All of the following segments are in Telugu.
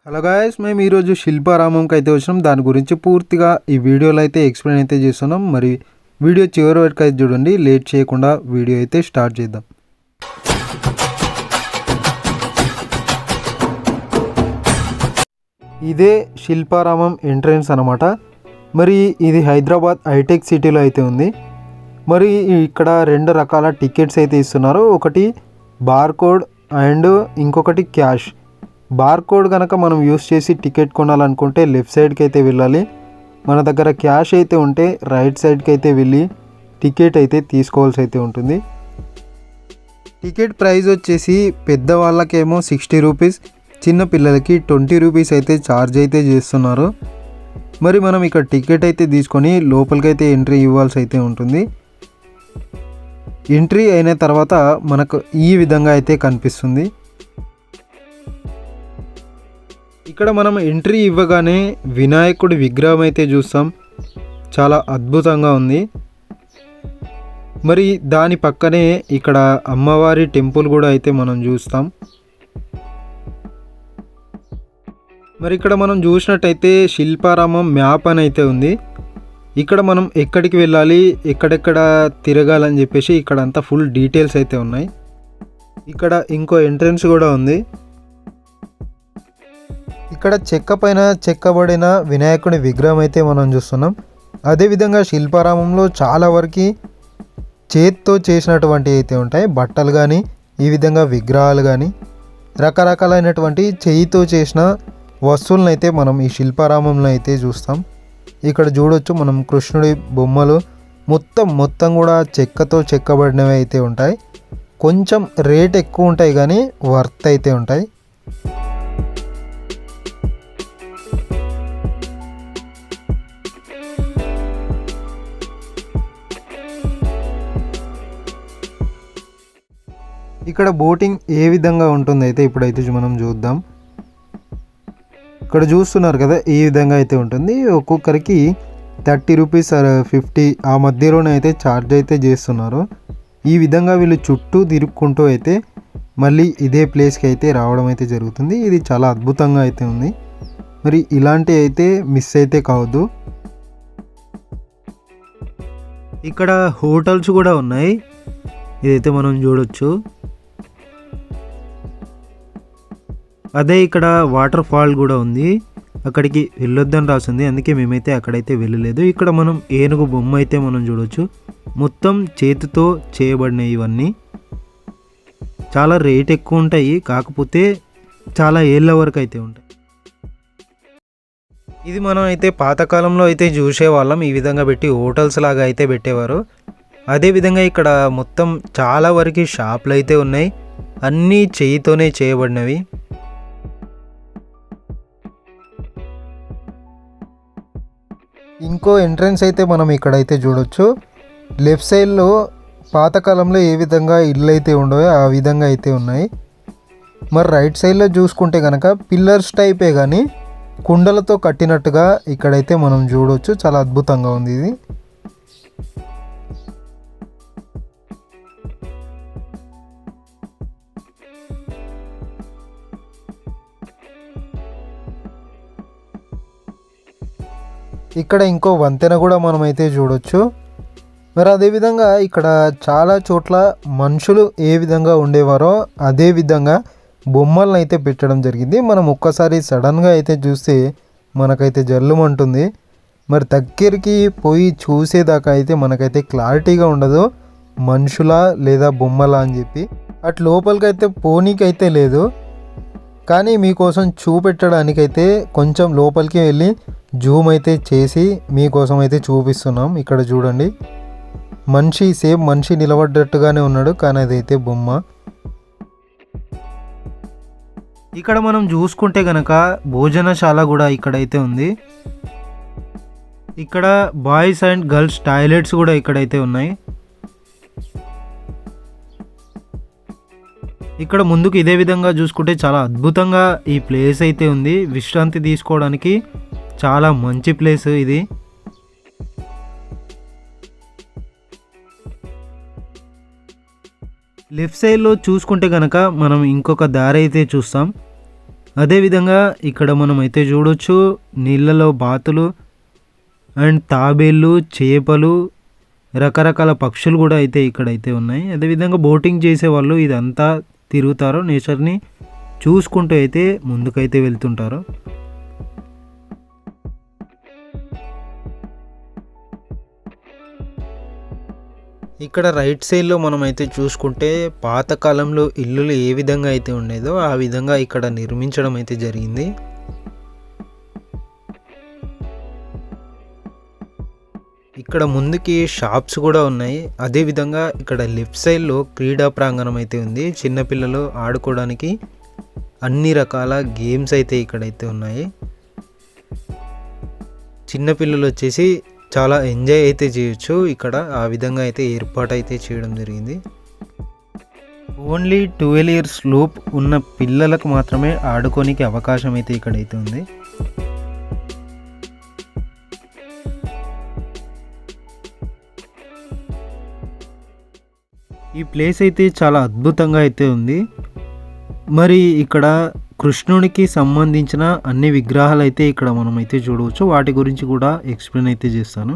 హలో గాయ్స్, మేము ఈరోజు శిల్పారామంకి అయితే వచ్చినాం. దాని గురించి పూర్తిగా ఈ వీడియోలో అయితే ఎక్స్ప్లెయిన్ అయితే చేస్తున్నాం. మరి వీడియో చివరి వరకు అయితే చూడండి. లేట్ చేయకుండా వీడియో అయితే స్టార్ట్ చేద్దాం. ఇదే శిల్పారామం ఎంట్రన్స్ అనమాట. మరి ఇది హైదరాబాద్ హైటెక్ సిటీలో అయితే ఉంది. మరి ఇక్కడ రెండు రకాల టికెట్స్ అయితే ఇస్తున్నారు. ఒకటి బార్కోడ్ అండ్ ఇంకొకటి క్యాష్. బార్కోడ్ కనుక మనం యూస్ చేసి టికెట్ కొనాలనుకుంటే లెఫ్ట్ సైడ్కి అయితే వెళ్ళాలి. మన దగ్గర క్యాష్ అయితే ఉంటే రైట్ సైడ్కి అయితే వెళ్ళి టికెట్ అయితే తీసుకోవాల్సి అయితే ఉంటుంది. టికెట్ ప్రైస్ వచ్చేసి పెద్దవాళ్ళకేమో 60 రూపీస్, చిన్న పిల్లలకి 20 రూపీస్ అయితే ఛార్జ్ అయితే చేస్తున్నారు. మరి మనం ఇక్కడ టికెట్ అయితే తీసుకొని లోపలికైతే ఎంట్రీ ఇవ్వాల్సి అయితే ఉంటుంది. ఎంట్రీ అయిన తర్వాత మనకు ఈ విధంగా అయితే కనిపిస్తుంది. ఇక్కడ మనం ఎంట్రీ ఇవ్వగానే వినాయకుడి విగ్రహం అయితే చూస్తాం. చాలా అద్భుతంగా ఉంది. మరి దాని పక్కనే ఇక్కడ అమ్మవారి టెంపుల్ కూడా అయితే మనం చూస్తాం. మరి ఇక్కడ మనం చూసినట్టయితే శిల్పారామం మ్యాప్ అని అయితే ఉంది. ఇక్కడ మనం ఎక్కడికి వెళ్ళాలి, ఎక్కడెక్కడ తిరగాలని చెప్పేసి ఇక్కడ అంతా ఫుల్ డీటెయిల్స్ అయితే ఉన్నాయి. ఇక్కడ ఇంకో ఎంట్రన్స్ కూడా ఉంది. ఇక్కడ చెక్క పైన చెక్కబడిన వినాయకుడి విగ్రహం అయితే మనం చూస్తున్నాం. అదేవిధంగా శిల్పారామంలో చాలా వరకు చేత్తో చేసినటువంటి అయితే ఉంటాయి. బట్టలు కానీ, ఈ విధంగా విగ్రహాలు కానీ, రకరకాలైనటువంటి చేయితో చేసిన వస్తువులను అయితే మనం ఈ శిల్పారామంలో అయితే చూస్తాం. ఇక్కడ చూడొచ్చు మనం కృష్ణుడి బొమ్మలు మొత్తం కూడా చెక్కతో చెక్కబడినవి అయితే ఉంటాయి. కొంచెం రేట్ ఎక్కువ ఉంటాయి కానీ వర్త్ అయితే ఉంటాయి. ఇక్కడ బోటింగ్ ఏ విధంగా ఉంటుంది అయితే ఇప్పుడైతే మనం చూద్దాం. ఇక్కడ చూస్తున్నారు కదా, ఈ విధంగా అయితే ఉంటుంది. ఒక్కొక్కరికి 30 రూపీస్ 50 ఆ మధ్యలోనే అయితే ఛార్జ్ అయితే చేస్తున్నారు. ఈ విధంగా వీళ్ళు చుట్టూ తిరుక్కుంటూ అయితే మళ్ళీ ఇదే ప్లేస్కి అయితే రావడం అయితే జరుగుతుంది. ఇది చాలా అద్భుతంగా అయితే ఉంది. మరి ఇలాంటివి అయితే మిస్ అయితే కావద్దు. ఇక్కడ హోటల్స్ కూడా ఉన్నాయి. ఇదైతే మనం చూడొచ్చు. అదే ఇక్కడ వాటర్ ఫాల్ కూడా ఉంది. అక్కడికి వెళ్ళొద్దని రాసింది, అందుకే మేమైతే అక్కడైతే వెళ్ళలేదు. ఇక్కడ మనం ఏనుగు బొమ్మ అయితే మనం చూడొచ్చు. మొత్తం చేతితో చేయబడినాయి ఇవన్నీ. చాలా రేట్ ఎక్కువ ఉంటాయి, కాకపోతే చాలా ఏళ్ళ వరకు అయితే ఉంటాయి. ఇది మనం అయితే పాతకాలంలో అయితే చూసేవాళ్ళం. ఈ విధంగా పెట్టి హోటల్స్ లాగా అయితే పెట్టేవారు. అదేవిధంగా ఇక్కడ మొత్తం చాలా వరకు షాపులు అయితే ఉన్నాయి. అన్నీ చేయితోనే చేయబడినవి. ఇంకో ఎంట్రన్స్ అయితే మనం ఇక్కడైతే చూడొచ్చు. లెఫ్ట్ సైడ్లో పాతకాలంలో ఏ విధంగా ఇల్లు అయితే ఉండవో ఆ విధంగా అయితే ఉన్నాయి. మరి రైట్ సైడ్లో చూసుకుంటే కనుక పిల్లర్స్ టైపే కానీ కుండలతో కట్టినట్టుగా ఇక్కడైతే మనం చూడొచ్చు. చాలా అద్భుతంగా ఉంది ఇది. ఇక్కడ ఇంకో వంతెన కూడా మనమైతే చూడొచ్చు. మరి అదేవిధంగా ఇక్కడ చాలా చోట్ల మనుషులు ఏ విధంగా ఉండేవారో అదే విధంగా బొమ్మలను అయితే పెట్టడం జరిగింది. మనం ఒక్కసారి సడన్గా అయితే చూస్తే మనకైతే జల్లుమంటుంది. మరి దగ్గరికి పోయి చూసేదాకా అయితే మనకైతే క్లారిటీగా ఉండదు మనుషులా లేదా బొమ్మలా అని చెప్పి. అటు లోపలికైతే పోనీకైతే లేదు, కానీ మీకోసం చూపెట్టడానికైతే కొంచెం లోపలికి వెళ్ళి జూమ్ అయితే చేసి మీకోసం అయితే చూపిస్తున్నాం. ఇక్కడ చూడండి, సేమ్ మనిషి నిలబడ్డట్టుగానే ఉన్నాడు, కానీ అదైతే బొమ్మ. ఇక్కడ మనం చూసుకుంటే కనుక భోజనశాల కూడా ఇక్కడైతే ఉంది. ఇక్కడ బాయ్స్ అండ్ గర్ల్స్ టాయిలెట్స్ కూడా ఇక్కడైతే ఉన్నాయి. ఇక్కడ ముందుకు ఇదే విధంగా చూసుకుంటే చాలా అద్భుతంగా ఈ ప్లేస్ అయితే ఉంది. విశ్రాంతి తీసుకోవడానికి చాలా మంచి ప్లేస్ ఇది. లెఫ్ట్ సైడ్లో చూసుకుంటే కనుక మనం ఇంకొక దారి అయితే చూస్తాం. అదేవిధంగా ఇక్కడ మనం అయితే చూడొచ్చు నీళ్ళలో బాతులు అండ్ తాబేళ్ళు, చేపలు, రకరకాల పక్షులు కూడా అయితే ఇక్కడైతే ఉన్నాయి. అదేవిధంగా బోటింగ్ చేసేవాళ్ళు ఇదంతా తిరుగుతారు, నేచర్ని చూసుకుంటూ అయితే ముందుకైతే వెళ్తుంటారు. ఇక్కడ రైట్ సైడ్లో మనం అయితే చూసుకుంటే పాతకాలంలో ఇల్లులు ఏ విధంగా అయితే ఉండేదో ఆ విధంగా ఇక్కడ నిర్మించడం అయితే జరిగింది. ఇక్కడ ముందుకి షాప్స్ కూడా ఉన్నాయి. అదేవిధంగా ఇక్కడ లెఫ్ట్ సైడ్లో క్రీడా ప్రాంగణం అయితే ఉంది. చిన్నపిల్లలు ఆడుకోవడానికి అన్ని రకాల గేమ్స్ అయితే ఇక్కడైతే ఉన్నాయి. చిన్నపిల్లలు వచ్చేసి చాలా ఎంజాయ్ అయితే చేయొచ్చు. ఇక్కడ ఆ విధంగా అయితే ఏర్పాటు అయితే చేయడం జరిగింది. ఓన్లీ 12 years లోపు ఉన్న పిల్లలకు మాత్రమే ఆడుకోనికి అవకాశం అయితే ఇక్కడైతే ఉంది. ఈ ప్లేస్ అయితే చాలా అద్భుతంగా అయితే ఉంది. మరి ఇక్కడ కృష్ణునికి సంబంధించిన అన్ని విగ్రహాలు అయితే ఇక్కడ మనం అయితే చూడవచ్చు. వాటి గురించి కూడా ఎక్స్ప్లెయిన్ అయితే చేస్తాను.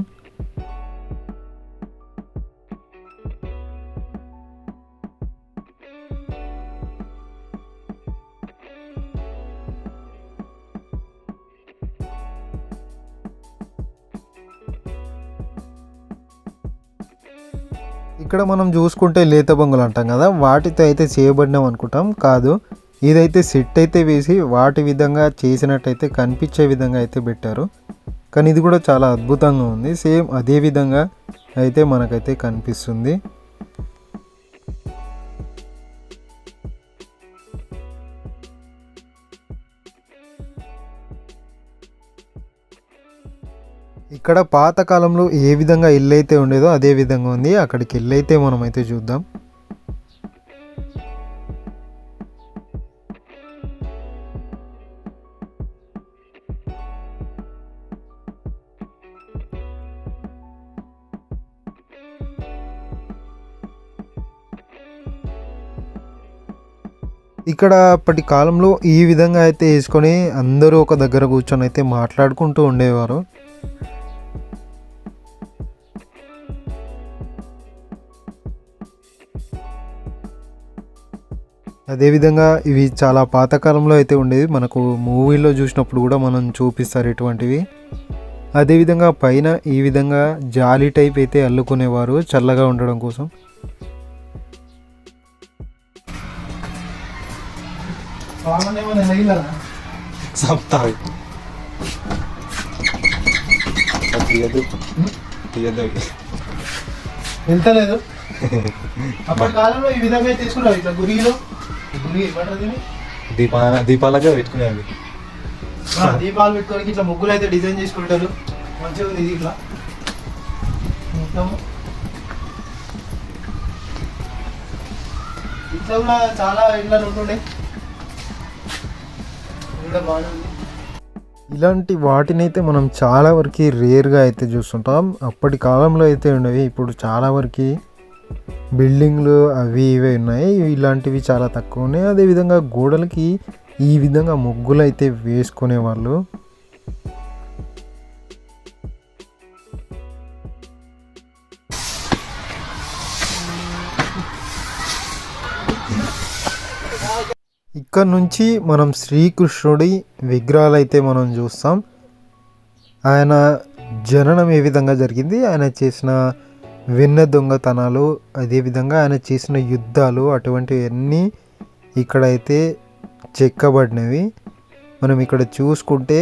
ఇక్కడ మనం చూసుకుంటే లేత బొంగులు అంటాం కదా, వాటితో అయితే చేయబడినాం అనుకుంటాం. కాదు, ఇదైతే సెట్ అయితే వేసి వాటి విధంగా చేసినట్టయితే కనిపించే విధంగా అయితే పెట్టారు. కానీ ఇది కూడా చాలా అద్భుతంగా ఉంది. సేమ్ అదే విధంగా అయితే మనకైతే కనిపిస్తుంది. ఇక్కడ పాతకాలంలో ఏ విధంగా ఇల్లు అయితే ఉండేదో అదే విధంగా ఉంది. అక్కడికి వెళ్ళైతే మనం అయితే చూద్దాం. ఇక్కడ అప్పటి కాలంలో ఈ విధంగా అయితే వేసుకొని అందరూ ఒక దగ్గర కూర్చొని అయితే మాట్లాడుకుంటూ ఉండేవారు. అదేవిధంగా ఇవి చాలా పాతకాలంలో అయితే ఉండేది. మనకు మూవీలో చూసినప్పుడు కూడా మనం చూపిస్తారు ఇటువంటివి. అదేవిధంగా పైన ఈ విధంగా జాలి టైప్ అయితే అల్లుకునేవారు చల్లగా ఉండడం కోసం. వెళ్తలేదు అప్పటి కాలంలో ఈ విధంగా తీసుకున్నావు. ఇట్లా గురిలో దీపాలుగా పెట్టుకునేవి. దీపాలు పెట్టుకోవడానికి ఇట్లా ముగ్గులు అయితే డిజైన్ చేసుకుంటారు. మంచిగా ఉంది ఇది. ఇట్లా మొత్తం ఇట్లా కూడా చాలా ఇళ్ళని ఉంటుండే. ఇలాంటి వాటిని అయితే మనం చాలా వరకు రేర్గా అయితే చూస్తుంటాం. అప్పటి కాలంలో అయితే ఉండేవి. ఇప్పుడు చాలా వరకు బిల్డింగ్లు అవి ఇవే ఉన్నాయి. ఇలాంటివి చాలా తక్కువ ఉన్నాయి. అదేవిధంగా గోడలకి ఈ విధంగా ముగ్గులు అయితే వేసుకునేవాళ్ళు. ఇక్కడ నుంచి మనం శ్రీకృష్ణుడి విగ్రహాలు అయితే మనం చూస్తాం. ఆయన జననం ఏ విధంగా జరిగింది, ఆయన చేసిన వెన్న దొంగతనాలు, అదేవిధంగా ఆయన చేసిన యుద్ధాలు, అటువంటివన్నీ ఇక్కడైతే చెక్కబడినవి. మనం ఇక్కడ చూసుకుంటే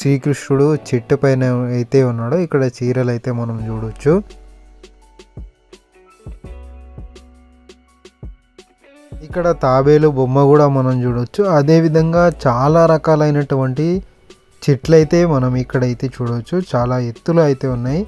శ్రీకృష్ణుడు చెట్టు పైన అయితే ఉన్నాడు. ఇక్కడ చీరలు అయితే మనం చూడవచ్చు. ఇక్కడ తాబేలు బొమ్మ కూడా మనం చూడవచ్చు. అదేవిధంగా చాలా రకాలైనటువంటి చెట్లు అయితే మనం ఇక్కడైతే చూడవచ్చు. చాలా ఎత్తులు అయితే ఉన్నాయి.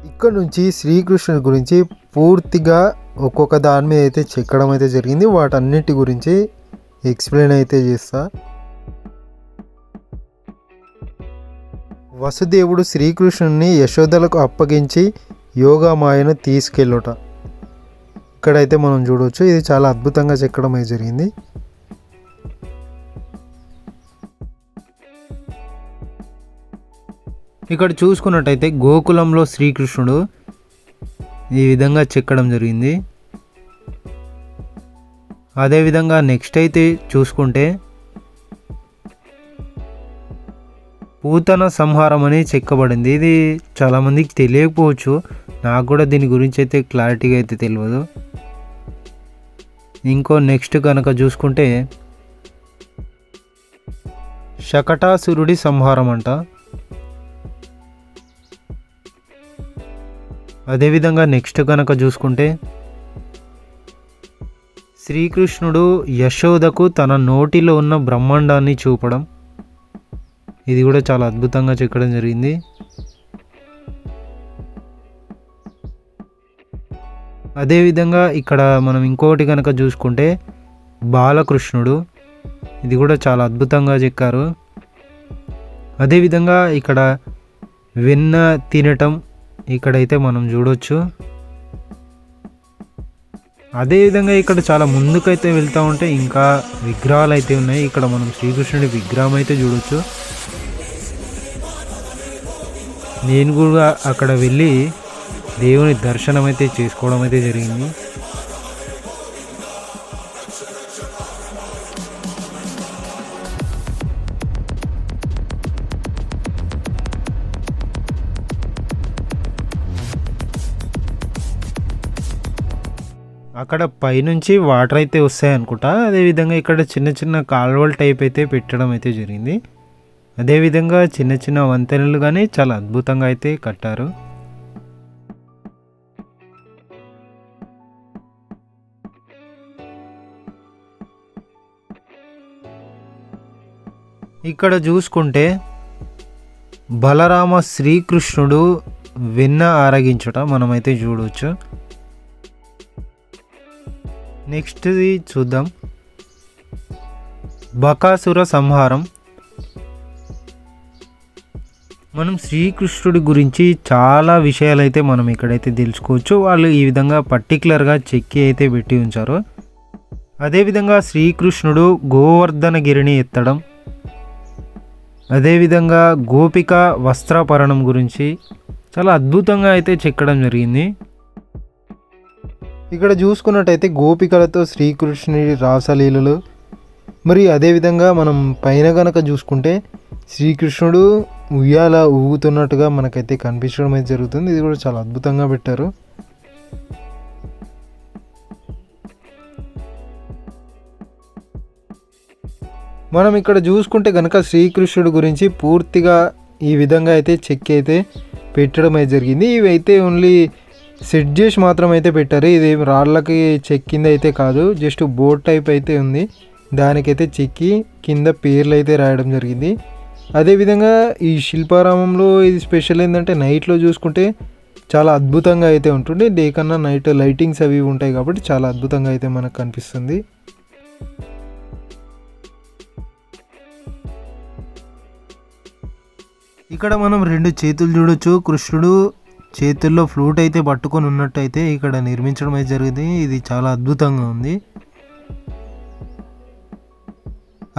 ఇక్కడ నుంచి శ్రీకృష్ణుడి గురించి పూర్తిగా ఒక్కొక్క దాని మీద అయితే చెక్కడం అయితే జరిగింది. వాటన్నిటి గురించి ఎక్స్ప్లెయిన్ అయితే చేస్తా. వసుదేవుడు శ్రీకృష్ణుని యశోదలకు అప్పగించి యోగామాయను తీసుకెళ్ళుట ఇక్కడైతే మనం చూడవచ్చు. ఇది చాలా అద్భుతంగా చెక్కడం అయితే జరిగింది. ఇక్కడ చూసుకున్నట్టయితే గోకులంలో శ్రీకృష్ణుడు ఈ విధంగా చెక్కడం జరిగింది. అదేవిధంగా నెక్స్ట్ అయితే చూసుకుంటే పూతన సంహారం అని చెక్కబడింది. ఇది చాలామందికి తెలియకపోవచ్చు, నాకు కూడా దీని గురించి అయితే క్లారిటీగా అయితే తెలియదు. ఇంకో నెక్స్ట్ కనుక చూసుకుంటే శకటాసురుడి సంహారం అంట. అదేవిధంగా నెక్స్ట్ కనుక చూసుకుంటే శ్రీకృష్ణుడు యశోదకు తన నోటిలో ఉన్న బ్రహ్మాండాన్ని చూపడం. ఇది కూడా చాలా అద్భుతంగా చెక్కడం జరిగింది. అదేవిధంగా ఇక్కడ మనం ఇంకోటి కనుక చూసుకుంటే బాలకృష్ణుడు, ఇది కూడా చాలా అద్భుతంగా చెక్కారు. అదేవిధంగా ఇక్కడ వెన్న తినటం ఇక్కడైతే మనం చూడవచ్చు. అదేవిధంగా ఇక్కడ చాలా ముందుకైతే వెళ్తూ ఉంటే ఇంకా విగ్రహాలు అయితే ఉన్నాయి. ఇక్కడ మనం శ్రీకృష్ణుడి విగ్రహం అయితే చూడవచ్చు. నేను కూడా అక్కడ వెళ్ళి దేవుని దర్శనం అయితే చేసుకోవడం అయితే జరిగింది. అక్కడ పైనుంచి వాటర్ అయితే వస్తాయి అనుకుంటా. అదేవిధంగా ఇక్కడ చిన్న చిన్న కాలువల టైప్ అయితే పెట్టడం అయితే జరిగింది. అదేవిధంగా చిన్న చిన్న వంతెనలు కానీ చాలా అద్భుతంగా అయితే కట్టారు. ఇక్కడ చూసుకుంటే బలరామ శ్రీకృష్ణుడు వెన్న ఆరగించుట మనమైతే చూడవచ్చు. నెక్స్ట్ది చూద్దాం, బకాసుర సంహారం. మనం శ్రీకృష్ణుడి గురించి చాలా విషయాలు అయితే మనం ఇక్కడైతే తెలుసుకోవచ్చు. వాళ్ళు ఈ విధంగా పర్టికులర్గా చెక్కి అయితే పెట్టి ఉంచారు. అదేవిధంగా శ్రీకృష్ణుడు గోవర్ధనగిరిని ఎత్తడం, అదేవిధంగా గోపిక వస్త్రాపరణం గురించి చాలా అద్భుతంగా అయితే చెక్కడం జరిగింది. ఇక్కడ చూసుకున్నట్టయితే గోపికలతో శ్రీకృష్ణుడి రాసలీలలు, మరి అదేవిధంగా మనం పైన గనక చూసుకుంటే శ్రీకృష్ణుడు ఉయ్యాల ఊగుతున్నట్టుగా మనకైతే కనిపించడం అయితే జరుగుతుంది. ఇది కూడా చాలా అద్భుతంగా పెట్టారు. మనం ఇక్కడ చూసుకుంటే కనుక శ్రీకృష్ణుడి గురించి పూర్తిగా ఈ విధంగా అయితే చెక్ అయితే పెట్టడం అయితే జరిగింది. ఇవి అయితే ఓన్లీ సెట్ చేసి మాత్రం అయితే పెట్టారు. ఇది రాళ్ళకి చెక్కింది అయితే కాదు, జస్ట్ బోర్డ్ టైప్ అయితే ఉంది. దానికైతే చెక్కి కింద పేర్లు అయితే రాయడం జరిగింది. అదేవిధంగా ఈ శిల్పారామంలో ఇది స్పెషల్ ఏంటంటే నైట్లో చూసుకుంటే చాలా అద్భుతంగా అయితే ఉంటుంది. డే కన్నా నైట్ లైటింగ్స్ అవి ఉంటాయి కాబట్టి చాలా అద్భుతంగా అయితే మనకు కనిపిస్తుంది. ఇక్కడ మనం రెండు చేతులు చూడొచ్చు. కృష్ణుడు చేతుల్లో ఫ్లూట్ అయితే పట్టుకొని ఉన్నట్టయితే ఇక్కడ నిర్మించడం అయితే జరిగింది. ఇది చాలా అద్భుతంగా ఉంది.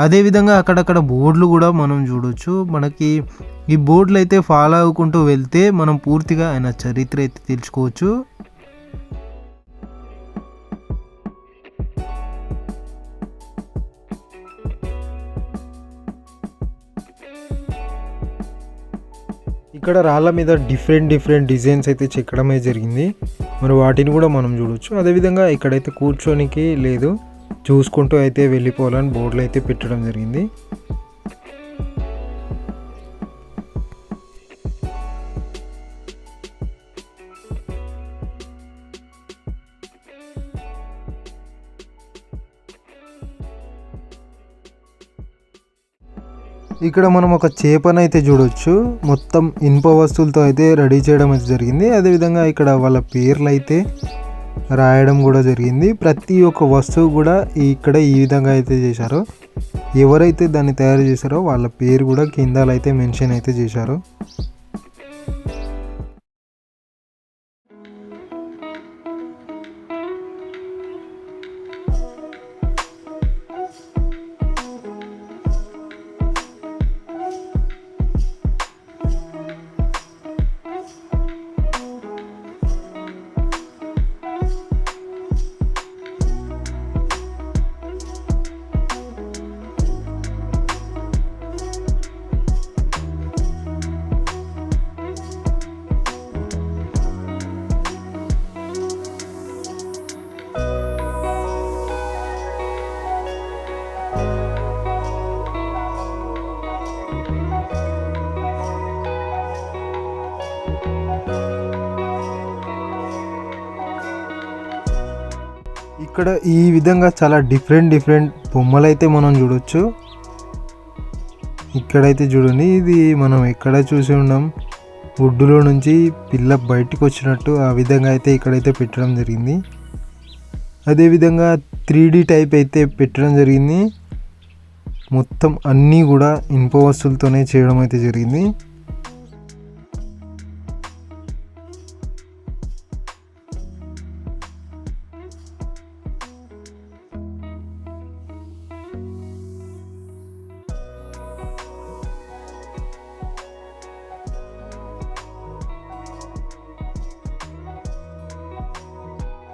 అదేవిధంగా అక్కడక్కడ బోర్డులు కూడా మనం చూడొచ్చు. మనకి ఈ బోర్డులు అయితే ఫాలో అవ్వకుంటూ వెళ్తే మనం పూర్తిగా ఆయన చరిత్ర అయితే తెలుసుకోవచ్చు. ఇక్కడ రాళ్ళ మీద డిఫరెంట్ డిజైన్స్ అయితే చెక్కడమే జరిగింది. మరి వాటిని కూడా మనం చూడవచ్చు. అదేవిధంగా ఇక్కడైతే కూర్చోనికి లేదు, చూసుకుంటూ అయితే వెళ్ళిపోవాలని బోర్డులు అయితే పెట్టడం జరిగింది. ఇక్కడ మనం ఒక చేపను అయితే చూడొచ్చు. మొత్తం ఇనుప వస్తువులతో అయితే రెడీ చేయడం అయితే జరిగింది. అదేవిధంగా ఇక్కడ వాళ్ళ పేర్లు అయితే రాయడం కూడా జరిగింది. ప్రతి ఒక్క వస్తువు కూడా ఇక్కడ ఈ విధంగా అయితే చేశారు. ఎవరైతే దాన్ని తయారు చేశారో వాళ్ళ పేరు కూడా కింద అయితే మెన్షన్ అయితే చేశారు. ఇక్కడ ఈ విధంగా చాలా డిఫరెంట్ బొమ్మలు అయితే మనం చూడొచ్చు. ఇక్కడైతే చూడండి, ఇది మనం ఎక్కడ చూసి ఉన్నాం, గుడ్డులో నుంచి పిల్ల బయటకు వచ్చినట్టు ఆ విధంగా అయితే ఇక్కడైతే పెట్టడం జరిగింది. అదేవిధంగా 3D టైప్ అయితే పెట్టడం జరిగింది. మొత్తం అన్నీ కూడా ఇనుప వస్తువులతోనే చేయడం అయితే జరిగింది.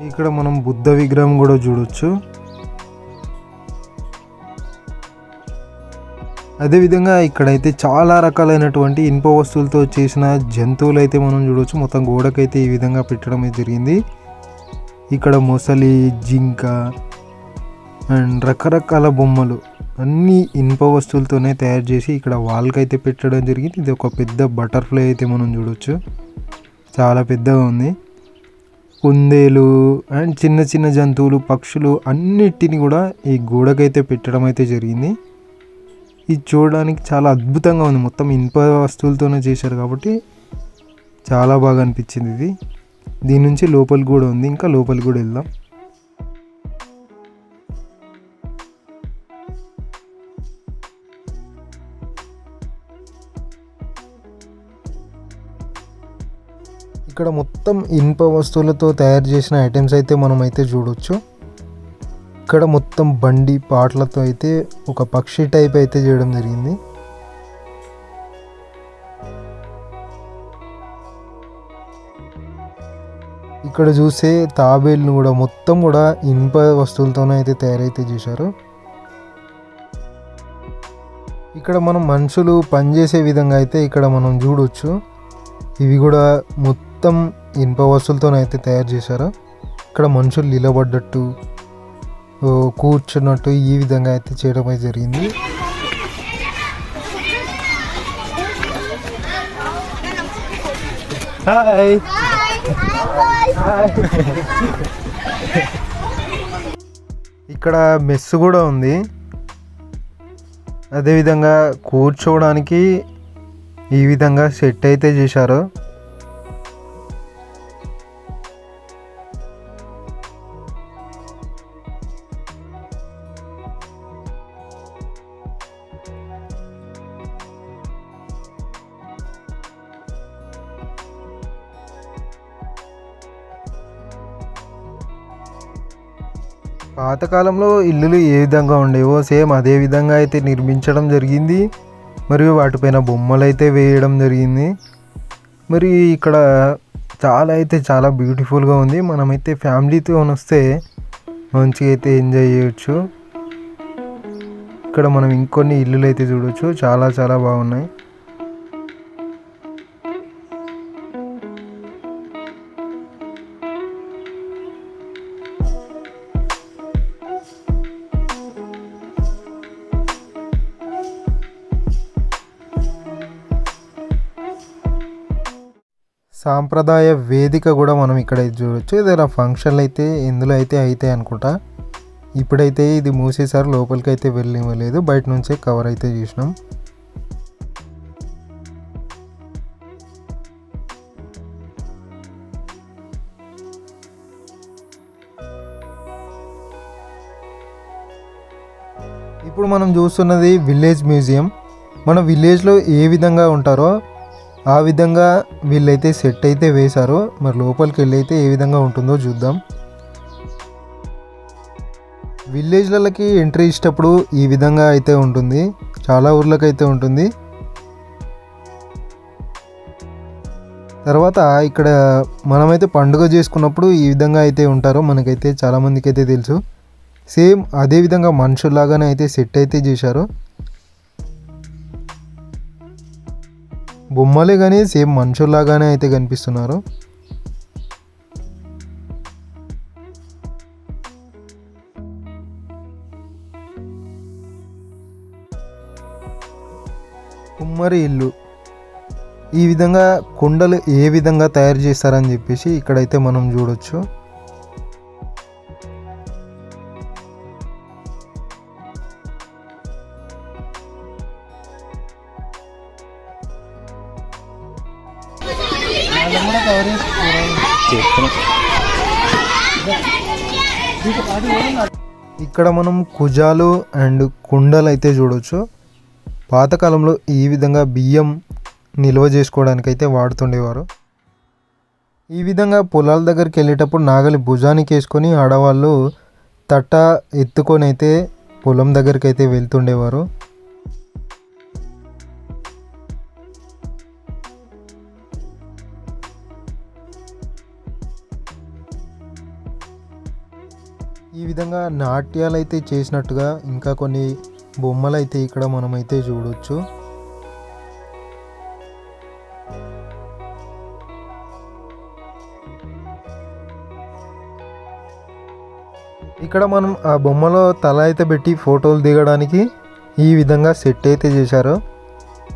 ఇక్కడ మనం బుద్ధ విగ్రహం కూడా చూడొచ్చు. అదేవిధంగా ఇక్కడైతే చాలా రకాలైనటువంటి ఇనుప వస్తువులతో చేసిన జంతువులు అయితే మనం చూడవచ్చు. మొత్తం గోడకైతే ఈ విధంగా పెట్టడం అయితే జరిగింది. ఇక్కడ మొసలి, జింక అండ్ రకరకాల బొమ్మలు అన్నీ ఇనుప వస్తువులతోనే తయారు చేసి ఇక్కడ వాల్కి అయితే పెట్టడం జరిగింది. ఇది ఒక పెద్ద బటర్ఫ్లై అయితే మనం చూడవచ్చు, చాలా పెద్దగా ఉంది. కుందేలు అండ్ చిన్న చిన్న జంతువులు, పక్షులు అన్నిటిని కూడా ఈ గోడకైతే పెట్టడం అయితే జరిగింది. ఇది చూడడానికి చాలా అద్భుతంగా ఉంది. మొత్తం ఇనుప వస్తువులతోనే చేశారు కాబట్టి చాలా బాగా అనిపించింది ఇది. దీని నుంచి లోపలికి కూడా ఉంది, ఇంకా లోపలికి కూడా వెళ్దాం. ఇక్కడ మొత్తం ఇనుప వస్తువులతో తయారు చేసిన ఐటమ్స్ అయితే మనం అయితే చూడొచ్చు. ఇక్కడ మొత్తం బండి పాటలతో అయితే ఒక పక్షి టైప్ అయితే చేయడం జరిగింది. ఇక్కడ చూసే తాబేలును కూడా మొత్తం కూడా ఇనుప వస్తువులతోనే అయితే తయారైతే చేశారు. ఇక్కడ మనం మనుషులు పనిచేసే విధంగా అయితే ఇక్కడ మనం చూడొచ్చు. ఇవి కూడా మొత్తం ఇనుప వస్తువులతోనైతే తయారు చేశారు. ఇక్కడ మనుషులు నిలబడ్డట్టు, కూర్చున్నట్టు ఈ విధంగా అయితే చేయడం అయితే జరిగింది. హాయ్. ఇక్కడ మెస్ కూడా ఉంది. అదేవిధంగా కూర్చోవడానికి ఈ విధంగా సెట్ అయితే చేశారు. పాతకాలంలో ఇల్లులు ఏ విధంగా ఉండేవో సేమ్ అదే విధంగా అయితే నిర్మించడం జరిగింది. మరియు వాటిపైన బొమ్మలు అయితే వేయడం జరిగింది. మరి ఇక్కడ చాలా బ్యూటిఫుల్గా ఉంది. మనమైతే ఫ్యామిలీతో వస్తే మంచిగా అయితే ఎంజాయ్ చేయొచ్చు. ఇక్కడ మనం ఇంకొన్ని ఇల్లులు అయితే చూడొచ్చు, చాలా బాగున్నాయి. సాంప్రదాయ వేదిక కూడా మనం ఇక్కడ చూడవచ్చు. ఏదైనా ఫంక్షన్లు అయితే ఇందులో అయితే అవుతాయి అనుకుంటా. ఇప్పుడైతే ఇది మూసేసారు, లోపలికి అయితే వెళ్ళలేదు, బయట నుంచే కవర్ అయితే చేసినాం. ఇప్పుడు మనం చూస్తున్నది విలేజ్ మ్యూజియం. మన విలేజ్లో ఏ విధంగా ఉంటారో ఆ విధంగా వీళ్ళైతే సెట్ అయితే వేశారు. మరి లోపలికి వెళ్ళి అయితే ఏ విధంగా ఉంటుందో చూద్దాం. విలేజ్లకి ఎంట్రీ ఇచ్చేటప్పుడు ఈ విధంగా అయితే ఉంటుంది. చాలా ఊర్లకు అయితే ఉంటుంది. తర్వాత ఇక్కడ మనమైతే పండుగ చేసుకున్నప్పుడు ఈ విధంగా అయితే ఉంటారో మనకైతే చాలామందికి అయితే తెలుసు. సేమ్ అదే విధంగా మనుషుల్లాగానే అయితే సెట్ అయితే చేశారు. బొమ్మలే కానీ సేమ్ మనుషుల్లాగానే అయితే కనిపిస్తున్నారు. కుమ్మరి ఇల్లు. ఈ విధంగా కుండలు ఏ విధంగా తయారు చేస్తారని చెప్పేసి ఇక్కడైతే మనం చూడొచ్చు. ఇక్కడ మనం కుజాలు అండ్ కుండలు అయితే చూడొచ్చు. పాతకాలంలో ఈ విధంగా బియ్యం నిల్వ చేసుకోవడానికి అయితే వాడుతుండేవారు. ఈ విధంగా పొలాల దగ్గరికి వెళ్ళేటప్పుడు నాగలి భుజానికి వేసుకొని ఆడవాళ్ళు తట్ట ఎత్తుకొని అయితే పొలం దగ్గరికి అయితే వెళ్తుండేవారు. ఈ విధంగా నాట్యాలు అయితే చేసినట్టుగా ఇంకా కొన్ని బొమ్మలు అయితే ఇక్కడ మనమైతే చూడొచ్చు. ఇక్కడ మనం ఆ బొమ్మలో తల అయితే పెట్టి ఫోటోలు దిగడానికి ఈ విధంగా సెట్ అయితే చేశారు.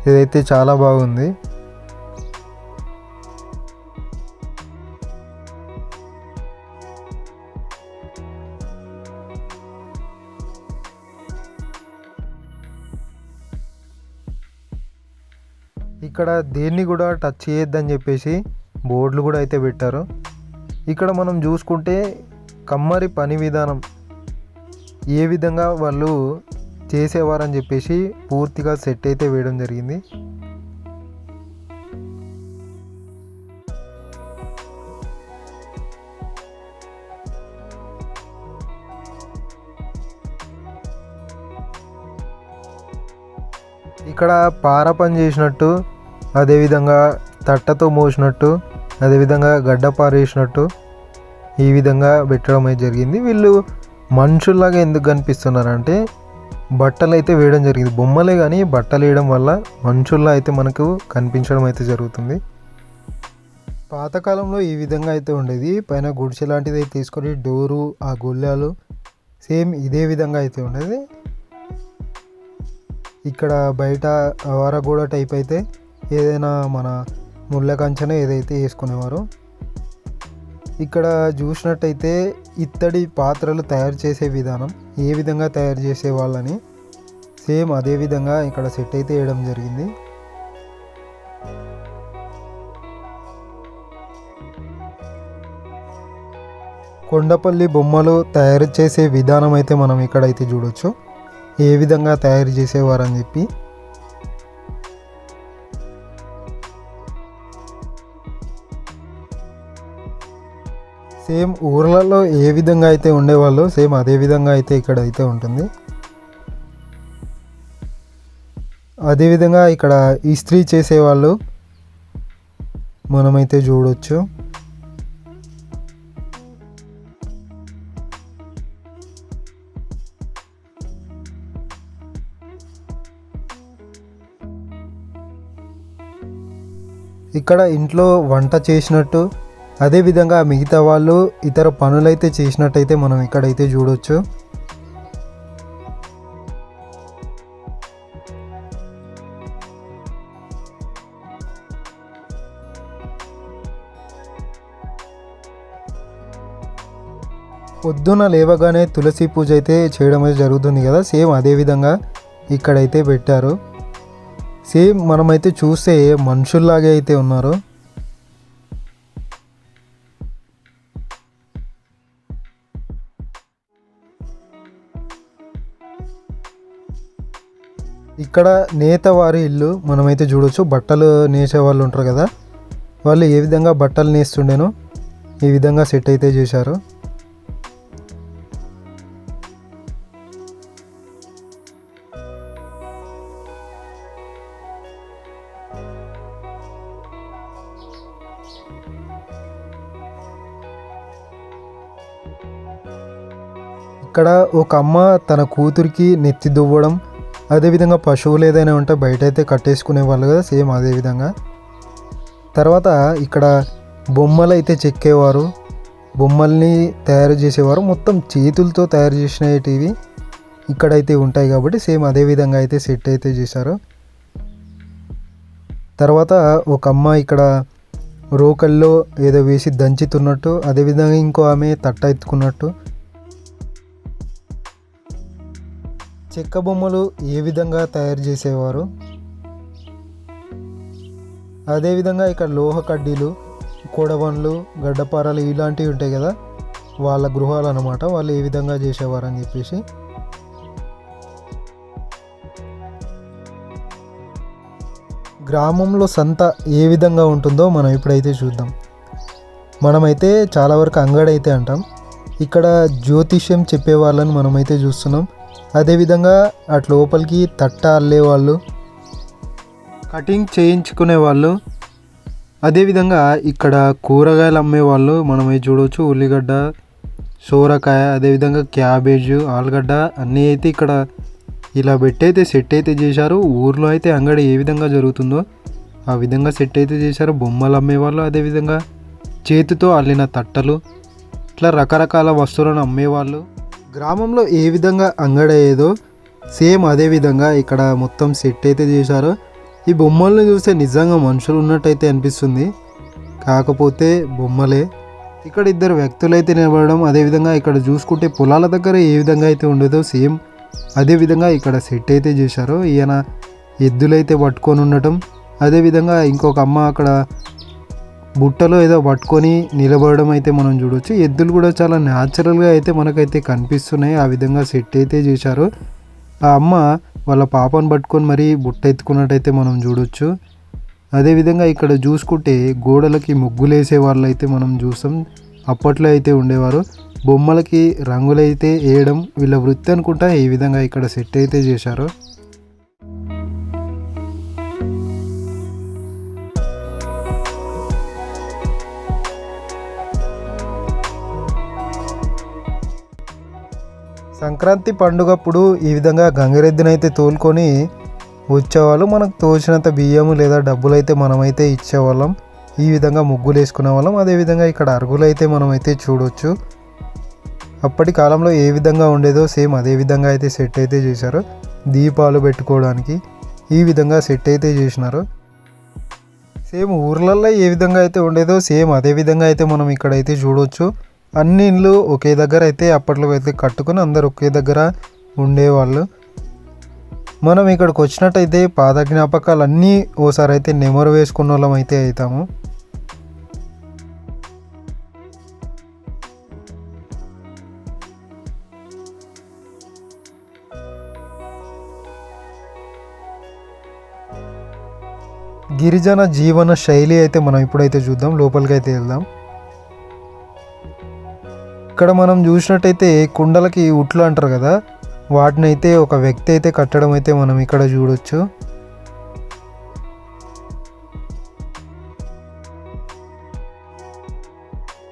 ఇదైతే చాలా బాగుంది. ఇక్కడ దేన్ని కూడా టచ్ చేయొద్దని చెప్పేసి బోర్డులు కూడా అయితే పెట్టారు. ఇక్కడ మనం చూసుకుంటే కమ్మరి పని విధానం ఏ విధంగా వాళ్ళు చేసేవారని చెప్పేసి పూర్తిగా సెట్ అయితే వేయడం జరిగింది. ఇక్కడ పార పని చేసినట్టు, అదేవిధంగా తట్టతో మోసినట్టు, అదేవిధంగా గడ్డపార వేసినట్టు ఈ విధంగా పెట్టడం అయితే జరిగింది. వీళ్ళు మనుషుల్లాగా ఎందుకు కనిపిస్తున్నారంటే బట్టలు అయితే వేయడం జరిగింది. బొమ్మలే కానీ బట్టలు వేయడం వల్ల మనుషుల్లా అయితే మనకు కనిపించడం అయితే జరుగుతుంది. పాతకాలంలో ఈ విధంగా అయితే ఉండేది. పైన గుడిసె లాంటిది అయితే తీసుకొని డోరు, ఆ గొల్లాలు సేమ్ ఇదే విధంగా అయితే ఉండేది. ఇక్కడ బయట వారగోడ టైప్ అయితే ఏదైనా మన ముళ్ళ కంచెన ఏదైతే వేసుకునేవారు. ఇక్కడ చూసినట్టయితే ఇత్తడి పాత్రలు తయారు చేసే విధానం ఏ విధంగా తయారు చేసే వాళ్ళని సేమ్ అదే విధంగా ఇక్కడ సెట్ అయితే వేయడం జరిగింది. కొండపల్లి బొమ్మలు తయారు చేసే విధానం అయితే మనం ఇక్కడైతే చూడొచ్చు. ఏ విధంగా తయారు చేసేవారని చెప్పి. సేమ్ ఊర్లలో ఏ విధంగా అయితే ఉండేవాళ్ళు సేమ్ అదే విధంగా అయితే ఇక్కడ అయితే ఉంటుంది. అదేవిధంగా ఇక్కడ ఇస్త్రీ చేసేవాళ్ళు మనమైతే చూడొచ్చు. ఇక్కడ ఇంట్లో వంట చేసినట్టు, అదేవిధంగా మిగతా వాళ్ళు ఇతర పనులైతే చేసినట్టయితే మనం ఇక్కడైతే చూడొచ్చు. పొద్దున లేవగానే తులసి పూజ అయితే చేయడం అయితే జరుగుతుంది కదా, సేమ్ అదే విధంగా ఇక్కడైతే పెట్టారు. సేమ్ మనమైతే చూస్తే మనుషుల్లాగే అయితే ఉన్నారు. ఇక్కడ నేతవారి ఇల్లు మనమైతే చూడొచ్చు. బట్టలు నేసే వాళ్ళు ఉంటారు కదా, వాళ్ళు ఏ విధంగా బట్టలు నేస్తుండేనో ఈ విధంగా సెట్ అయితే చేశారు. ఇక్కడ ఒక అమ్మ తన కూతురికి నెత్తి దువ్వడం, అదేవిధంగా పశువులు ఏదైనా ఉంటే బయట అయితే కట్టేసుకునే వాళ్ళు కదా, సేమ్ అదేవిధంగా. తర్వాత ఇక్కడ బొమ్మలు అయితే చెక్కేవారు, బొమ్మల్ని తయారు చేసేవారు. మొత్తం చేతులతో తయారు చేసినవి ఇక్కడైతే ఉంటాయి కాబట్టి సేమ్ అదే విధంగా అయితే సెట్ అయితే చేశారు. తర్వాత ఒక అమ్మ ఇక్కడ రోకల్లో ఏదో వేసి దంచుతున్నట్టు, అదేవిధంగా ఇంకో ఆమె తట్ట ఎత్తుకున్నట్టు. చెక్క బొమ్మలు ఏ విధంగా తయారు చేసేవారు. అదేవిధంగా ఇక్కడ లోహ కడ్డీలు, కొడవన్లు, గడ్డపారలు ఇలాంటివి ఉంటాయి కదా, వాళ్ళ గృహాలు అన్నమాట. వాళ్ళు ఏ విధంగా చేసేవారు అని చెప్పేసి. గ్రామంలో సంత ఏ విధంగా ఉంటుందో మనం ఇప్పుడైతే చూద్దాం. మనమైతే చాలా వరకు అంగడి అయితే అంటాం, ఇక్కడ జ్యోతిష్యం చెప్పే వాళ్ళని మనమైతే చూస్తున్నాం. అదేవిధంగా అటు లోపలికి తట్ట అల్లేవాళ్ళు, కటింగ్ చేయించుకునే వాళ్ళు, అదేవిధంగా ఇక్కడ కూరగాయలు అమ్మేవాళ్ళు మనమైతే చూడవచ్చు. ఉల్లిగడ్డ, సోరకాయ, అదేవిధంగా క్యాబేజు, ఆలుగడ్డ అన్నీ అయితే ఇక్కడ ఇలా పెట్టయితే సెట్ అయితే చేశారు. ఊర్లో అయితే అంగడి ఏ విధంగా జరుగుతుందో ఆ విధంగా సెట్ అయితే చేశారు. బొమ్మలు అమ్మేవాళ్ళు, అదేవిధంగా చేతితో అల్లిన తట్టలు, ఇట్లా రకరకాల వస్తువులను అమ్మేవాళ్ళు. గ్రామంలో ఏ విధంగా అంగడి అయ్యేదో సేమ్ అదే విధంగా ఇక్కడ మొత్తం సెట్ అయితే చేశారు. ఈ బొమ్మల్ని చూస్తే నిజంగా మనుషులు ఉన్నట్టయితే అనిపిస్తుంది, కాకపోతే బొమ్మలే. ఇక్కడ ఇద్దరు వ్యక్తులు అయితే నిలబడడం, అదేవిధంగా ఇక్కడ చూసుకుంటే పొలాల దగ్గర ఏ విధంగా అయితే ఉండేదో సేమ్ అదేవిధంగా ఇక్కడ సెట్ అయితే చేశారు. ఈయన ఎద్దులైతే పట్టుకొని ఉండటం, అదేవిధంగా ఇంకొక అమ్మ అక్కడ బుట్టలో ఏదో పట్టుకొని నిలబడడం అయితే మనం చూడవచ్చు. ఎద్దులు కూడా చాలా న్యాచురల్గా అయితే మనకైతే కనిపిస్తున్నాయి, ఆ విధంగా సెట్ అయితే చేశారు. ఆ అమ్మ వాళ్ళ పాపను పట్టుకొని మరీ బుట్ట ఎత్తుకున్నట్టయితే మనం చూడొచ్చు. అదేవిధంగా ఇక్కడ చూసుకుంటే గోడలకి ముగ్గులు వేసే వాళ్ళు అయితే మనం చూస్తాం, అప్పట్లో అయితే ఉండేవారు. బొమ్మలకి రంగులైతే వేయడం వీళ్ళ వృత్తి అనుకుంటా. ఈ విధంగా ఇక్కడ సెట్ అయితే చేశారు. సంక్రాంతి పండుగప్పుడు ఈ విధంగా గంగిరెద్దునైతే అయితే తోలుకొని వచ్చేవాళ్ళు. మనకు తోచినంత బియ్యము లేదా డబ్బులు అయితే మనమైతే ఇచ్చేవాళ్ళం. ఈ విధంగా ముగ్గులు వేసుకునే వాళ్ళం. అదేవిధంగా ఇక్కడ అరుగులు అయితే మనమైతే చూడవచ్చు. అప్పటి కాలంలో ఏ విధంగా ఉండేదో సేమ్ అదే విధంగా అయితే సెట్ అయితే చేశారు. దీపాలు పెట్టుకోవడానికి ఈ విధంగా సెట్ అయితే చేసినారు. సేమ్ ఊర్లల్లో ఏ విధంగా అయితే ఉండేదో సేమ్ అదే విధంగా అయితే మనం ఇక్కడైతే చూడవచ్చు. అన్ని ఇండ్లు ఒకే దగ్గర అయితే అప్పట్లో అయితే కట్టుకుని అందరు ఒకే దగ్గర ఉండేవాళ్ళు. మనం ఇక్కడికి వచ్చినట్టయితే పాత జ్ఞాపకాలు అన్నీ ఓసారి అయితే నెమరు వేసుకున్న వాళ్ళం అయితే అవుతాము. గిరిజన జీవన శైలి అయితే మనం ఇప్పుడైతే చూద్దాం, లోపలికి అయితే వెళ్దాం. ఇక్కడ మనం చూసినట్టయితే కుండలకి ఉట్లు అంటారు కదా, వాటిని అయితే ఒక వ్యక్తి అయితే కట్టడం అయితే మనం ఇక్కడ చూడొచ్చు.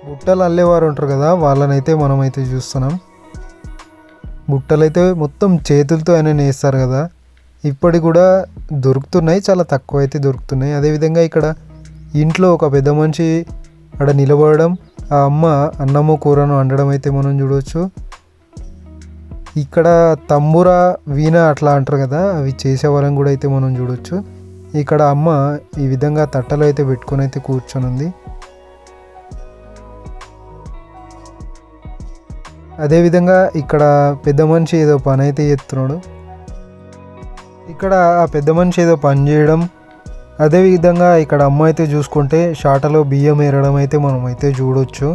బుట్టలు అల్లేవారు ఉంటారు కదా, వాళ్ళనైతే మనమైతే చూస్తున్నాం. బుట్టలు అయితే మొత్తం చేతులతో ఆయన నేస్తారు కదా, ఇప్పటి కూడా దొరుకుతున్నాయి, చాలా తక్కువ అయితే దొరుకుతున్నాయి. అదేవిధంగా ఇక్కడ ఇంట్లో ఒక పెద్ద మనిషి అక్కడ నిలబడడం, ఆ అమ్మ అన్నము కూరను వండడం అయితే మనం చూడవచ్చు. ఇక్కడ తంబుర, వీణ అట్లా అంటారు కదా, అవి చేసేవాళ్ళని కూడా అయితే మనం చూడవచ్చు. ఇక్కడ అమ్మ ఈ విధంగా తట్టలో అయితే పెట్టుకొని అయితే కూర్చొని ఉంది. అదేవిధంగా ఇక్కడ పెద్ద మనిషి ఏదో పని అయితే చేస్తున్నాడు. ఇక్కడ ఆ పెద్ద మనిషి ఏదో పని చేయడం, అదేవిధంగా ఇక్కడ అమ్మ అయితే చూసుకుంటే షాటలో బియ్యం ఏరడం అయితే మనం అయితే చూడవచ్చు.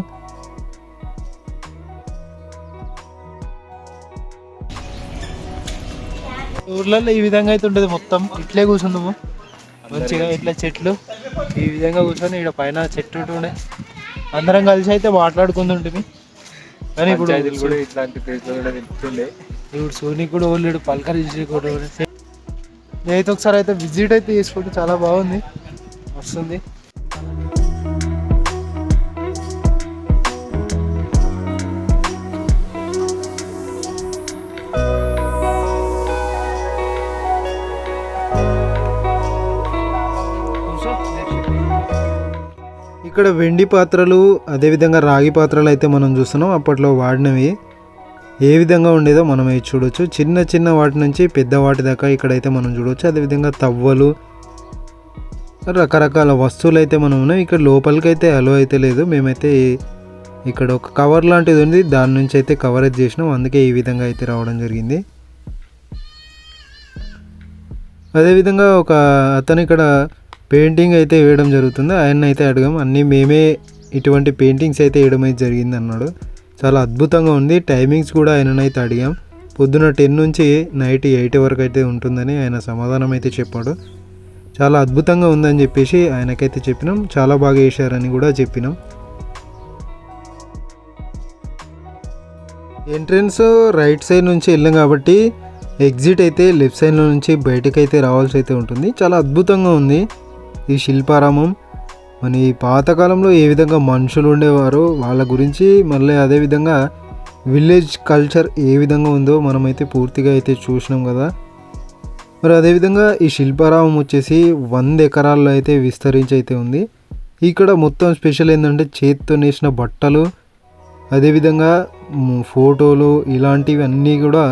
ఊర్లలో ఈ విధంగా అయితే ఉంటుంది, మొత్తం ఇట్లే కూర్చుందాము మంచిగా, ఇట్లా చెట్లు ఈ విధంగా కూర్చొని ఇక్కడ పైన చెట్టు ఉండే అందరం కలిసి అయితే మాట్లాడుకుంటుంటుంది. కానీ ఇప్పుడు కూడా ఇట్లాంటి ప్లేస్లో కూడా వెళ్తుండే. ఇప్పుడు సోనీకి కూడా ఓల్డ్ పలకరించి కూడా నేనైతే ఒకసారి అయితే విజిట్ అయితే చేసుకుంటే చాలా బాగుంది, వస్తుంది. ఇక్కడ వెండి పాత్రలు అదేవిధంగా రాగి పాత్రలు అయితే మనం చూస్తున్నాం. అప్పట్లో వాడినవి ఏ విధంగా ఉండేదో మనం అయితే చూడొచ్చు. చిన్న చిన్న వాటి నుంచి పెద్ద వాటి దాకా ఇక్కడైతే మనం చూడవచ్చు. అదేవిధంగా తవ్వలు, రకరకాల వస్తువులు అయితే మనం ఉన్నాయి. ఇక్కడ లోపలికి అయితే అలో అయితే లేదు. మేమైతే ఇక్కడ ఒక కవర్ లాంటిది ఉంది, దాని నుంచి అయితే కవరేజ్ చేసినాం, అందుకే ఈ విధంగా అయితే రావడం జరిగింది. అదేవిధంగా ఒక అతను ఇక్కడ పెయింటింగ్ అయితే వేయడం జరుగుతుంది. ఆయన అయితే అడిగాం, అన్నీ మేమే ఇటువంటి పెయింటింగ్స్ అయితే వేయడం అయితే జరిగింది అన్నాడు. చాలా అద్భుతంగా ఉంది. టైమింగ్స్ కూడా ఆయననైతే అడిగాం. పొద్దున 10 నుంచి నైట్ 8 వరకు అయితే ఉంటుందని ఆయన సమాధానం అయితే చెప్పాడు. చాలా అద్భుతంగా ఉందని చెప్పేసి ఆయనకైతే చెప్పినాం. చాలా బాగా వేశారని కూడా చెప్పినాం. ఎంట్రన్స్ రైట్ సైడ్ నుంచి వెళ్ళాం కాబట్టి ఎగ్జిట్ అయితే లెఫ్ట్ సైడ్ నుంచి బయటకు అయితే రావాల్సి అయితే ఉంటుంది. చాలా అద్భుతంగా ఉంది ఈ శిల్పారామం. మన ఈ పాతకాలంలో ఏ విధంగా మనుషులు ఉండేవారో వాళ్ళ గురించి, మళ్ళీ అదేవిధంగా విలేజ్ కల్చర్ ఏ విధంగా ఉందో మనమైతే పూర్తిగా అయితే చూసినాం కదా. మరి అదేవిధంగా ఈ శిల్పారామం వచ్చేసి 100 ఎకరాల్లో అయితే విస్తరించి అయితే ఉంది. ఇక్కడ మొత్తం స్పెషల్ ఏంటంటే చేతితో నేసిన బట్టలు, అదేవిధంగా ఫోటోలు, ఇలాంటివి అన్నీ కూడా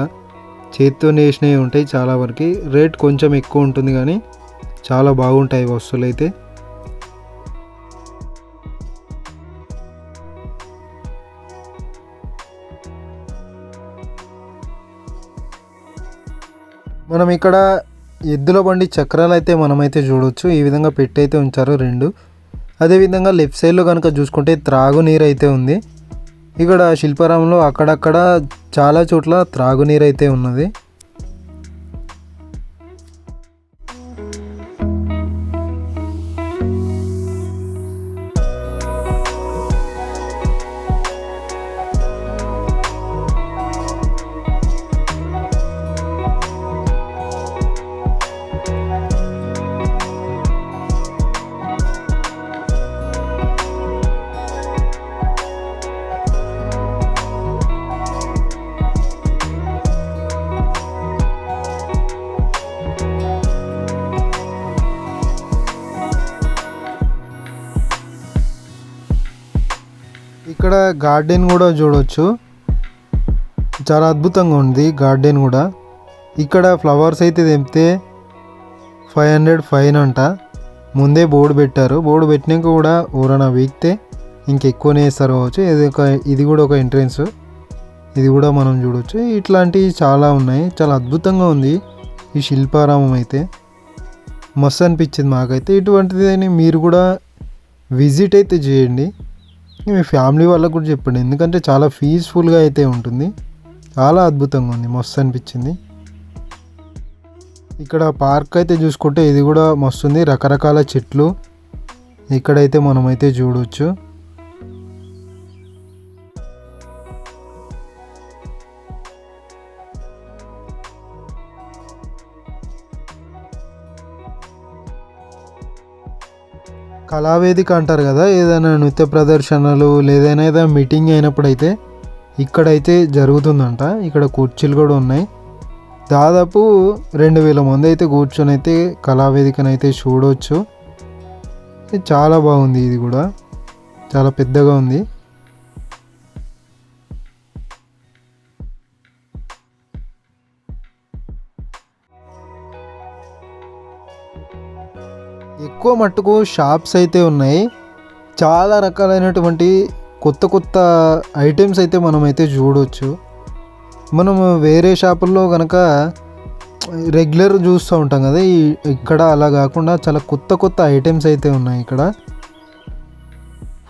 చేతితో నేసినవి ఉంటాయి. చాలా వరకు రేట్ కొంచెం ఎక్కువ ఉంటుంది, కానీ చాలా బాగుంటాయి వస్తువులు అయితే. మనం ఇక్కడ ఎద్దుల బండి చక్రాలు అయితే మనమైతే చూడవచ్చు. ఈ విధంగా పెట్టి అయితే ఉంచారు 2. అదేవిధంగా లెఫ్ట్ సైడ్లో కనుక చూసుకుంటే త్రాగునీరు అయితే ఉంది. ఇక్కడ శిల్పారామంలో అక్కడక్కడ చాలా చోట్ల త్రాగునీరు అయితే ఉన్నది. ఇక్కడ గార్డెన్ కూడా చూడవచ్చు, చాలా అద్భుతంగా ఉంది గార్డెన్ కూడా. ఇక్కడ ఫ్లవర్స్ అయితే తెంపితే 500 ఫైన్ అంట. ముందే బోర్డు పెట్టారు. బోర్డు పెట్టినాక కూడా ఎవరైనా వీక్తే ఇంకెక్కువనే వేస్తారు కావచ్చు. ఇది కూడా ఒక ఎంట్రెన్స్, ఇది కూడా మనం చూడవచ్చు. ఇట్లాంటివి చాలా ఉన్నాయి. చాలా అద్భుతంగా ఉంది ఈ శిల్పారామం అయితే. మస్తు అనిపించింది మాకైతే. ఇటువంటిది మీరు కూడా విజిట్ అయితే చేయండి, మీ ఫ్యామిలీ వాళ్ళకు కూడా చెప్పండి. ఎందుకంటే చాలా పీస్ఫుల్గా అయితే ఉంటుంది. చాలా అద్భుతంగా ఉంది, మస్తు అనిపించింది. ఇక్కడ పార్క్ అయితే చూసుకుంటే ఇది కూడా మస్తుంది. రకరకాల చెట్లు ఇక్కడైతే మనమైతే చూడవచ్చు. కళావేదిక అంటారు కదా, ఏదైనా నృత్య ప్రదర్శనలు లేదైనా ఏదైనా మీటింగ్ అయినప్పుడైతే ఇక్కడైతే జరుగుతుందంట. ఇక్కడ కుర్చీలు కూడా ఉన్నాయి. దాదాపు 2000 మంది అయితే కూర్చొని అయితే కళావేదికను అయితే చూడవచ్చు. చాలా బాగుంది, ఇది కూడా చాలా పెద్దగా ఉంది. ఎక్కువ మట్టుకు షాప్స్ అయితే ఉన్నాయి. చాలా రకాలైనటువంటి కొత్త కొత్త ఐటమ్స్ అయితే మనమైతే చూడవచ్చు. మనము వేరే షాపుల్లో కనుక రెగ్యులర్ చూస్తూ ఉంటాం కదా, ఇక్కడ అలా కాకుండా చాలా కొత్త కొత్త ఐటమ్స్ అయితే ఉన్నాయి. ఇక్కడ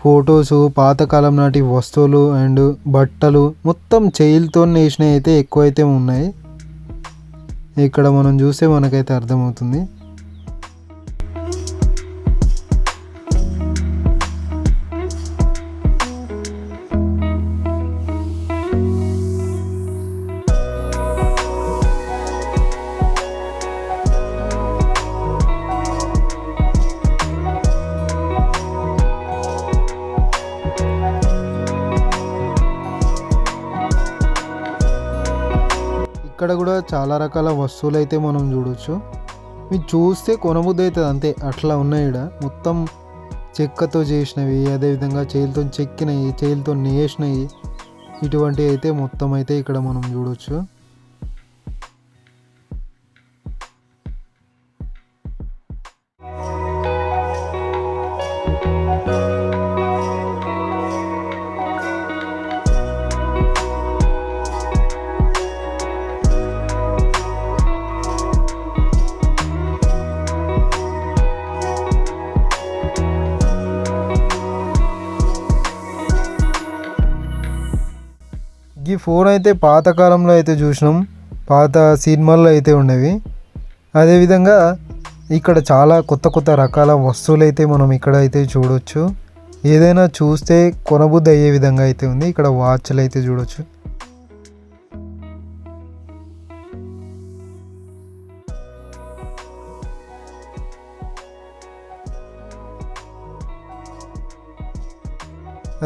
ఫొటోసు, పాతకాలం నాటి వస్తువులు అండ్ బట్టలు మొత్తం చేయిలతో నేసినవి అయితే ఎక్కువైతే ఉన్నాయి. ఇక్కడ మనం చూస్తే మనకైతే అర్థమవుతుంది. ఇక్కడ కూడా చాలా రకాల వస్తువులు అయితే మనం చూడొచ్చు. మీరు చూస్తే కొనబుద్ధి అవుతుంది అంతే, అట్లా ఉన్నాయి. ఇక్కడ మొత్తం చెక్కతో చేసినవి, అదేవిధంగా చేయిలతో చెక్కినవి, చేయిలతో నేసినవి, ఇటువంటివి అయితే మొత్తం అయితే ఇక్కడ మనం చూడొచ్చు. ఈ ఫోన్ అయితే పాతకాలంలో అయితే చూసినాం, పాత సినిమాల్లో అయితే ఉండేవి. అదేవిధంగా ఇక్కడ చాలా కొత్త కొత్త రకాల వస్తువులు అయితే మనం ఇక్కడ అయితే చూడొచ్చు. ఏదైనా చూస్తే కొనబుద్ధి అయ్యే విధంగా అయితే ఉంది. ఇక్కడ వాచ్లు అయితే చూడొచ్చు.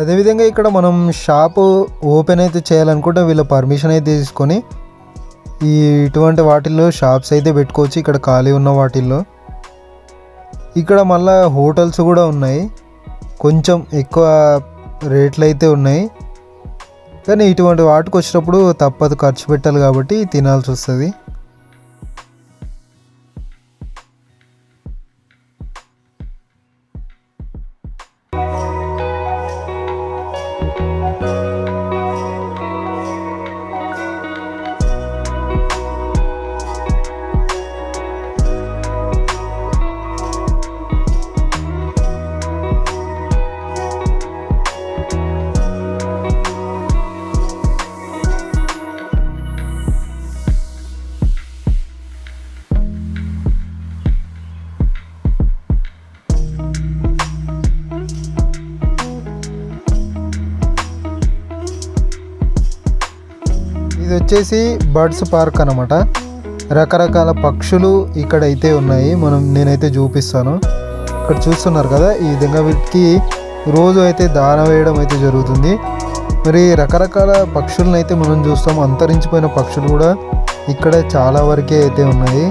అదేవిధంగా ఇక్కడ మనం షాపు ఓపెన్ అయితే చేయాలనుకుంటే వీళ్ళ పర్మిషన్ అయితే తీసుకొని ఇటువంటి వాటిల్లో షాప్స్ అయితే పెట్టుకోవచ్చు. ఇక్కడ ఖాళీ ఉన్న వాటిల్లో ఇక్కడ మళ్ళీ హోటల్స్ కూడా ఉన్నాయి. కొంచెం ఎక్కువ రేట్లు అయితే ఉన్నాయి, కానీ ఇటువంటి వాటికి వచ్చినప్పుడు తప్పదు, ఖర్చు పెట్టాలి కాబట్టి తినాల్సి వస్తుంది. ఇది వచ్చేసి బర్డ్స్ పార్క్ అన్నమాట. రకరకాల పక్షులు ఇక్కడ అయితే ఉన్నాయి. నేనైతే చూపిస్తాను. ఇక్కడ చూస్తున్నారు కదా, ఈ విధంగా వీటికి రోజు అయితే దాన వేయడం అయితే జరుగుతుంది. మరి రకరకాల పక్షులను అయితే మనం చూస్తాం. అంతరించిపోయిన పక్షులు కూడా ఇక్కడ చాలా వరకే అయితే ఉన్నాయి.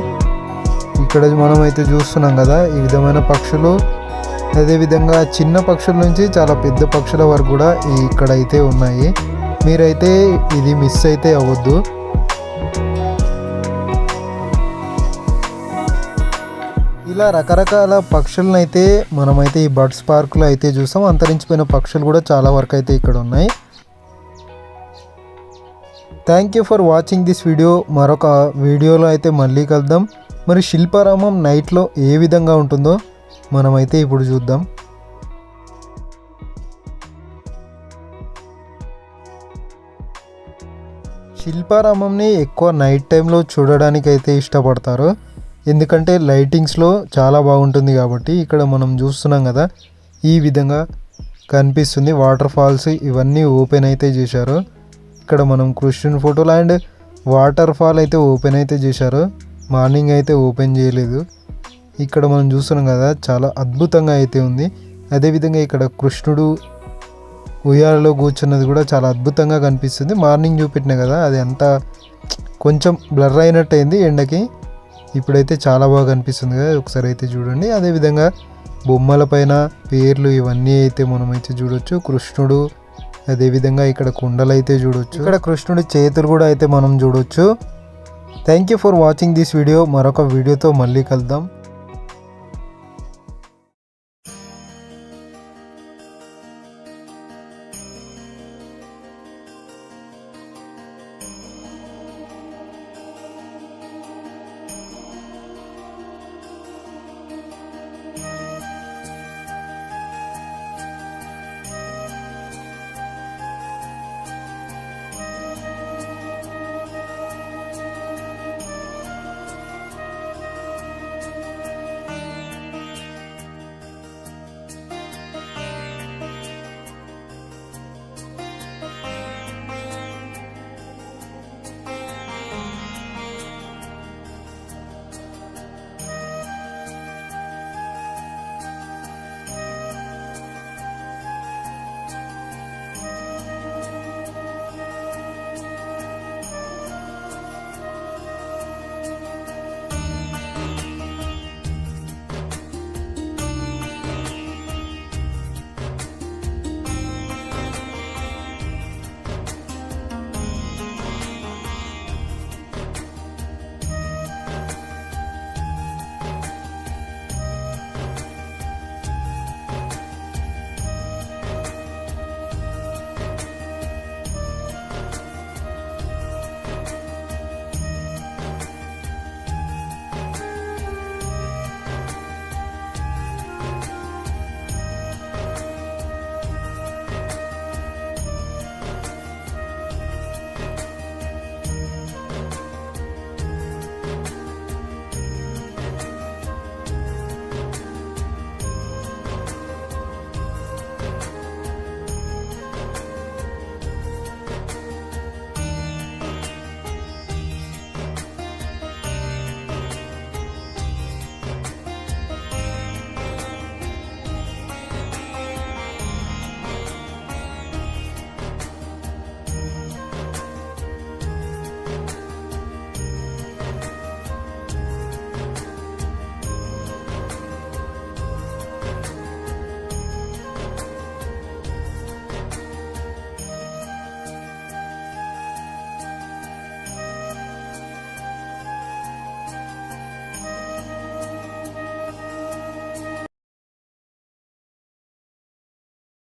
ఇక్కడ మనం అయితే చూస్తున్నాం కదా ఈ విధమైన పక్షులు. అదేవిధంగా చిన్న పక్షుల నుంచి చాలా పెద్ద పక్షుల వరకు కూడా ఇక్కడ అయితే ఉన్నాయి. మీరైతే ఇది మిస్ అయితే అవ్వద్దు. ఇలా రకరకాల పక్షులను అయితే మనమైతే ఈ బర్డ్స్ పార్క్లో అయితే చూస్తాం. అంతరించిపోయిన పక్షులు కూడా చాలా వరకు అయితే ఇక్కడ ఉన్నాయి. Thank you for watching this video. మరొక వీడియోలో అయితే మళ్ళీ కలుద్దాం. మరి శిల్పారామం నైట్లో ఏ విధంగా ఉంటుందో మనమైతే ఇప్పుడు చూద్దాం. శిల్పారామంని ఎక్కువ నైట్ టైంలో చూడడానికి అయితే ఇష్టపడతారు, ఎందుకంటే లైటింగ్స్లో చాలా బాగుంటుంది కాబట్టి. ఇక్కడ మనం చూస్తున్నాం కదా ఈ విధంగా కనిపిస్తుంది. వాటర్ ఫాల్స్ ఇవన్నీ ఓపెన్ అయితే చేశారు. ఇక్కడ మనం కృష్ణుని ఫోటోలు అండ్ వాటర్ ఫాల్ అయితే ఓపెన్ అయితే చేశారు. మార్నింగ్ అయితే ఓపెన్ చేయలేదు. ఇక్కడ మనం చూస్తున్నాం కదా చాలా అద్భుతంగా అయితే ఉంది. అదేవిధంగా ఇక్కడ కృష్ణుడు ఉయ్యాలలో కూర్చున్నది కూడా చాలా అద్భుతంగా కనిపిస్తుంది. మార్నింగ్ చూపెట్టినా కదా అది అంతా కొంచెం బ్లర్ అయినట్టు అయింది ఎండకి. ఇప్పుడైతే చాలా బాగా కనిపిస్తుంది కదా, ఒకసారి అయితే చూడండి. అదేవిధంగా బొమ్మల పైన పేర్లు ఇవన్నీ అయితే మనమైతే చూడొచ్చు. కృష్ణుడు, అదేవిధంగా ఇక్కడ కుండలు అయితే చూడొచ్చు. ఇక్కడ కృష్ణుడి చేతులు కూడా అయితే మనం చూడొచ్చు. Thank you for watching this video. మరొక వీడియోతో మళ్ళీ కలుద్దాం.